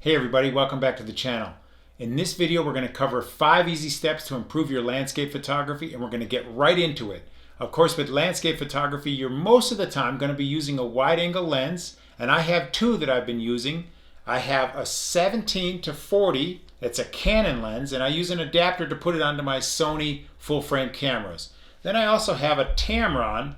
Hey everybody, welcome back to the channel. In this video we're going to cover 5 easy steps to improve your landscape photography, and we're going to get right into it. Of course, with landscape photography you're most of the time going to be using a wide angle lens, and I have two that I've been using. I have a 17-40, that's a Canon lens, and I use an adapter to put it onto my Sony full frame cameras. Then I also have a Tamron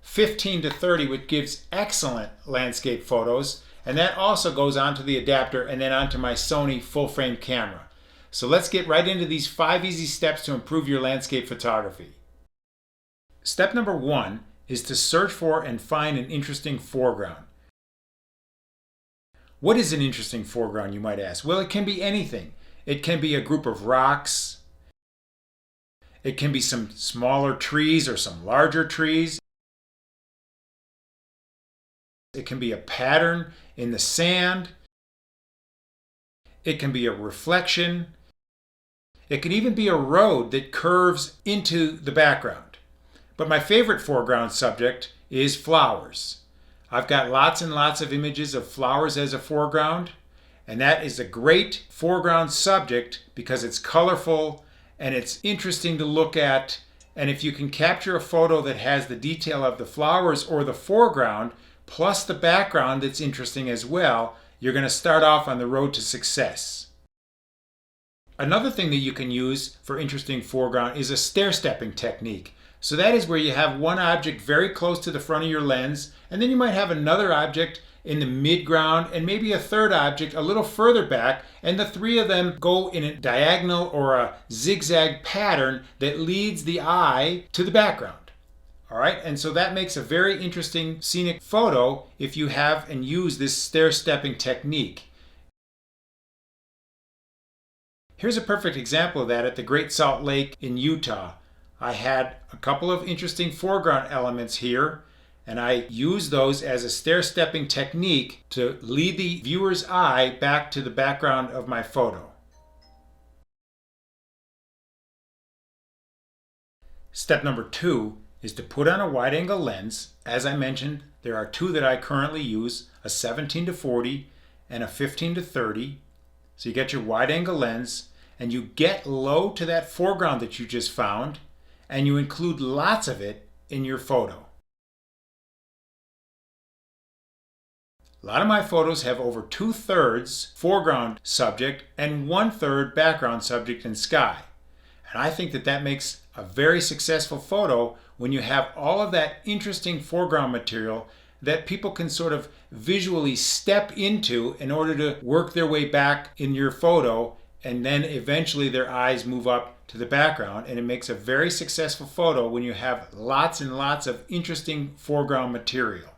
15-30, which gives excellent landscape photos. And that also goes onto the adapter and then onto my Sony full frame camera. So let's get right into these 5 easy steps to improve your landscape photography. Step number 1 is to search for and find an interesting foreground. What is an interesting foreground, you might ask? Well, it can be anything. It can be a group of rocks. It can be some smaller trees or some larger trees. It can be a pattern in the sand. It can be a reflection. It can even be a road that curves into the background. But my favorite foreground subject is flowers. I've got lots and lots of images of flowers as a foreground, and that is a great foreground subject because it's colorful and it's interesting to look at. And if you can capture a photo that has the detail of the flowers or the foreground, plus the background that's interesting as well, you're going to start off on the road to success. Another thing that you can use for interesting foreground is a stair-stepping technique. So that is where you have one object very close to the front of your lens, and then you might have another object in the midground, and maybe a third object a little further back, and the three of them go in a diagonal or a zigzag pattern that leads the eye to the background. All right, and so that makes a very interesting scenic photo if you have and use this stair-stepping technique. Here's a perfect example of that at the Great Salt Lake in Utah. I had a couple of interesting foreground elements here, and I used those as a stair-stepping technique to lead the viewer's eye back to the background of my photo. Step number 2 is to put on a wide angle lens. As I mentioned, there are two that I currently use, a 17-40 and a 15-30. So you get your wide angle lens and you get low to that foreground that you just found, and you include lots of it in your photo. A lot of my photos have over 2/3 foreground subject and 1/3 background subject in sky. And I think that that makes a very successful photo when you have all of that interesting foreground material that people can sort of visually step into in order to work their way back in your photo, and then eventually their eyes move up to the background, and it makes a very successful photo when you have lots and lots of interesting foreground material.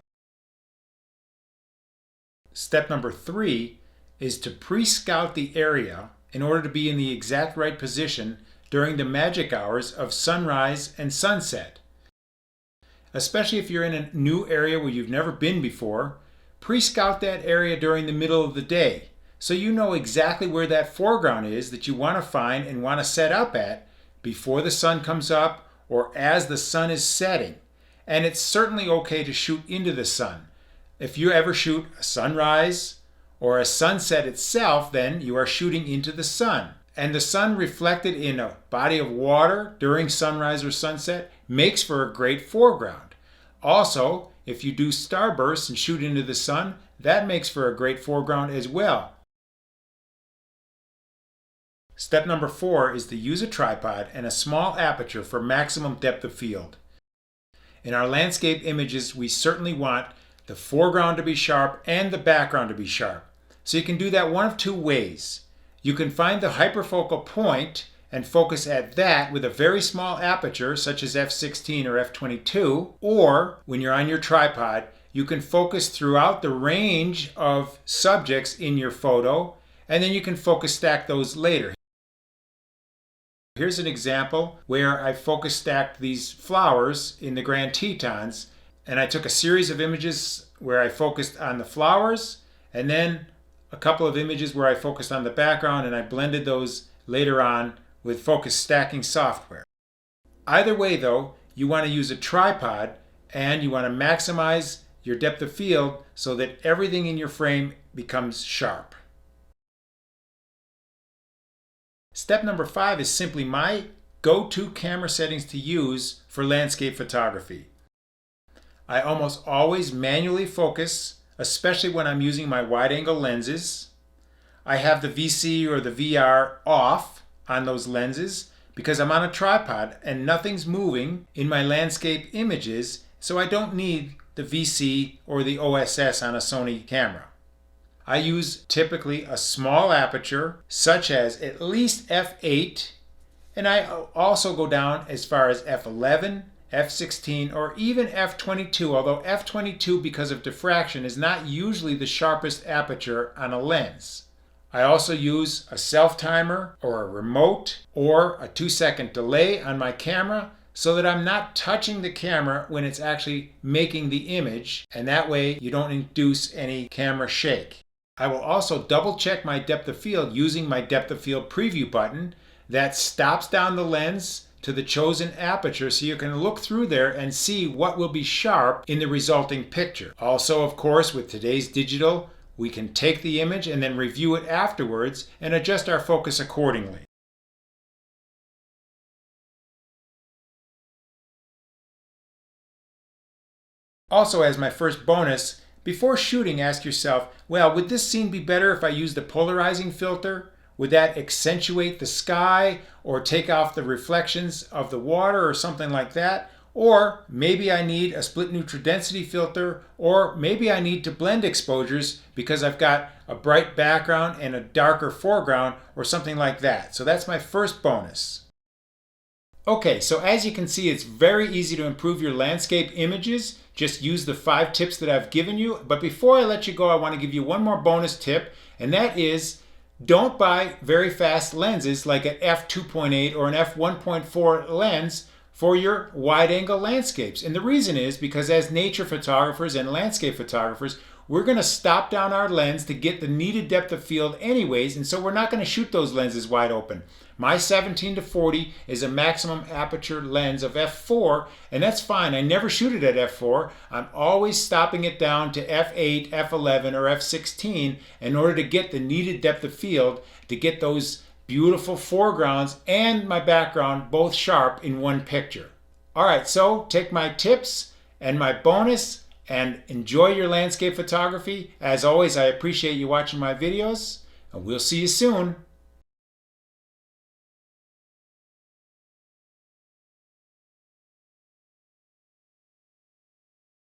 Step number 3 is to pre-scout the area in order to be in the exact right position during the magic hours of sunrise and sunset. Especially if you're in a new area where you've never been before, pre-scout that area during the middle of the day so you know exactly where that foreground is that you want to find and want to set up at before the sun comes up or as the sun is setting. And it's certainly okay to shoot into the sun. If you ever shoot a sunrise or a sunset itself, then you are shooting into the sun. And the sun reflected in a body of water during sunrise or sunset makes for a great foreground. Also, if you do starbursts and shoot into the sun, that makes for a great foreground as well. Step number 4 is to use a tripod and a small aperture for maximum depth of field. In our landscape images, we certainly want the foreground to be sharp and the background to be sharp. So you can do that one of two ways. You can find the hyperfocal point and focus at that with a very small aperture such as f/16 or f/22, or when you're on your tripod, you can focus throughout the range of subjects in your photo, and then you can focus stack those later. Here's an example where I focus stacked these flowers in the Grand Tetons, and I took a series of images where I focused on the flowers, and then a couple of images where I focused on the background, and I blended those later on with focus stacking software. Either way though, you want to use a tripod and you want to maximize your depth of field so that everything in your frame becomes sharp. Step number 5 is simply my go-to camera settings to use for landscape photography. I almost always manually focus, especially when I'm using my wide-angle lenses. I have the VC or the VR off on those lenses because I'm on a tripod and nothing's moving in my landscape images, so I don't need the VC or the OSS on a Sony camera. I use typically a small aperture, such as at least f8, and I also go down as far as f11, f16, or even f22, although f22, because of diffraction, is not usually the sharpest aperture on a lens. I also use a self-timer or a remote or a 2-second delay on my camera so that I'm not touching the camera when it's actually making the image, and that way you don't induce any camera shake. I will also double check my depth of field using my depth of field preview button that stops down the lens to the chosen aperture so you can look through there and see what will be sharp in the resulting picture. Also, of course, with today's digital, we can take the image and then review it afterwards and adjust our focus accordingly. Also, as my first bonus, before shooting, ask yourself, well, would this scene be better if I used the polarizing filter? Would that accentuate the sky or take off the reflections of the water or something like that? Or maybe I need a split neutral density filter, or maybe I need to blend exposures because I've got a bright background and a darker foreground or something like that. So that's my first bonus. Okay, so as you can see, it's very easy to improve your landscape images. Just use the 5 tips that I've given you. But before I let you go, I want to give you one more bonus tip, and that is don't buy very fast lenses like an f2.8 or an f1.4 lens for your wide-angle landscapes. And the reason is because as nature photographers and landscape photographers, we're going to stop down our lens to get the needed depth of field anyways, and so we're not going to shoot those lenses wide open. My 17-40 is a maximum aperture lens of f4, and that's fine. I never shoot it at f4. I'm always stopping it down to f8, f11, or f16 in order to get the needed depth of field to get those beautiful foregrounds and my background both sharp in one picture. All right, so take my tips and my bonus and enjoy your landscape photography. As always, I appreciate you watching my videos, and we'll see you soon.